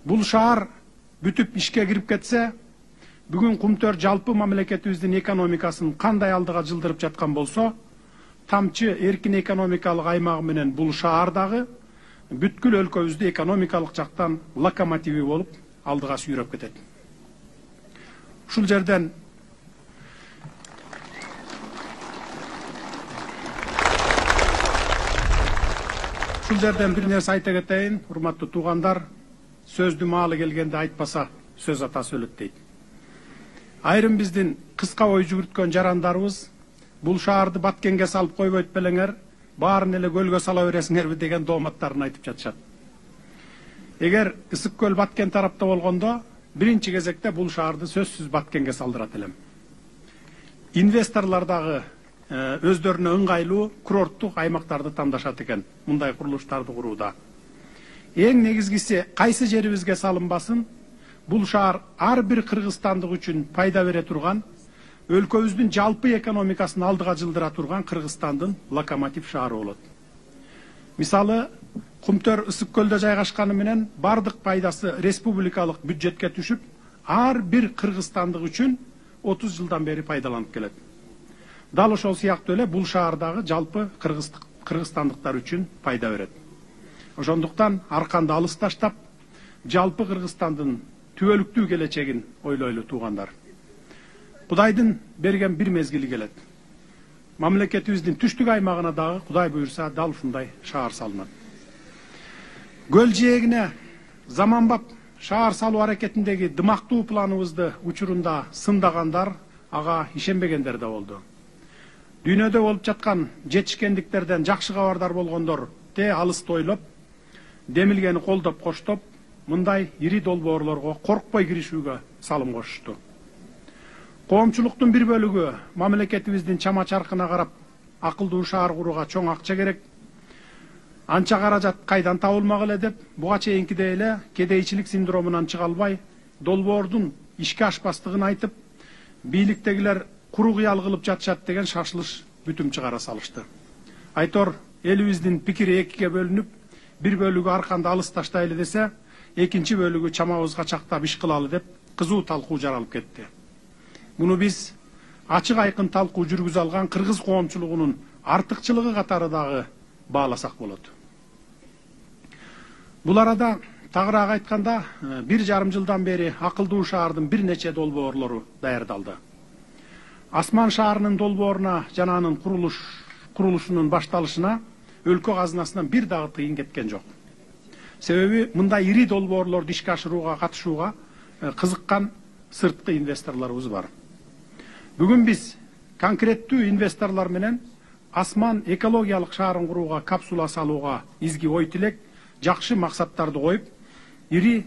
Бул шаар бүтүп ишке кирип кетсе, бүгүн Кумтөр жалпы мамлекетибиздин экономикасын кандай алдыга жылдырып жаткан болсо, тамчы эркин экономикалык аймагы менен бул шаар дагы бүткүл өлкөбүздү экономикалык жактан локомотиви болуп алдыга сүйрөп кетет. Ушул жерден бир нерсе айта кетейин, урматтуу туугандар. Сөздү маалы келгенде айтпаса сөз атасы өлөт дейт. Айрым биздин кыска ой жүгүрткөн жарандарыбыз бул шаарды Баткенге салып койбойт белеңер, баарын эле көлгө сала бересиңерби деген дооматтарын айтып жатышат. Эгер Ысык көл Баткен тарапта болгондо, биринчи кезекте бул шаарды сөзсүз Баткенге салдырат элем. Инвесторлор дагы өздөрүнө ыңгайлуу курорттук аймактарды тандашат экен мындай курулуштарды курууда. Эң негизгиси кайсы жерибизге салынбасын, бул шаар ар бир кыргызстандык үчүн пайда бере турган, өлкөбүздүн жалпы экономикасын алдыга жылдыра турган Кыргызстандын локомотив шаары болот. Мисалы, Кумтөр Ысык көлдө жайгашканы менен бардык пайдасы республикалык бюджетке түшүп, ар бир кыргызстандык үчүн 30 жылдан бери пайдаланып келет. Дал ошол сыяктуу эле бул шаардагы жалпы кыргызстандыктар үчүн пайда берет. Ошондуктан арканды алыс таштап, жалпы Кыргызстандын түбөлүктүү келечегин ойлойлу туугандар. Кудайдын берген бир мезгили келет. Мамлекетибиздин түштүк аймагына дагы Кудай буйрса дал ушундай шаар салынат. Көл жээгине заманбап шаар салуу аракетиндеги дымактуу планыбызды учурунда сындагандар, ага ишенбегендер да болду. Дүйнөдө болуп жаткан жетишкендиктерден жакшы кабардар болгондор алысты ойлоп, демилгени колдоп коштоп, мындай ири долбоорлорго коркпой киришүүгө салым кошушту. Коомчулуктун бир бөлүгү мамлекетибиздин чама чаркына карап, акылдуу шаар курууга чоң акча керек, анча каражат кайдан табылмак эле деп, буга чейинкидей эле кедейчилик синдромунан чыга албай, долбоордун ишке ашпастыгын айтып, бийликтегилер куру кыял кылып жатышат деген шашылыш бүтүм чыгара салышты. Айтор элибиздин пикири экиге бөлүнүп, бир бөлүгү арканды алыс таштайлы десе, экинчи бөлүгү чамабызга чактап иш кылалы деп кызуу талкуу жаралып кетти. Муну биз ачык айкын талкуу жүргүзө алган кыргыз коомчулугунун артыкчылыгы катары дагы бааласак болот. Бул арада тагыраак айтканда, 1,5 жылдан бери акылдуу шаардын бир нече долбоорлору даярдалды. Асман шаарынын долбооруна жана анын курулушунун башталышына өлкө казынасынан бир дагы тыйын кеткен жок. Себеби мындай ири долбоорлорду ишке ашырууга катышууга кызыккан сырткы инвесторлорубуз бар. Бүгүн биз конкреттүү инвесторлор менен Асман экологиялык шаарын курууга капсула салууга изги ой тилек, жакшы максаттарды коюп, ири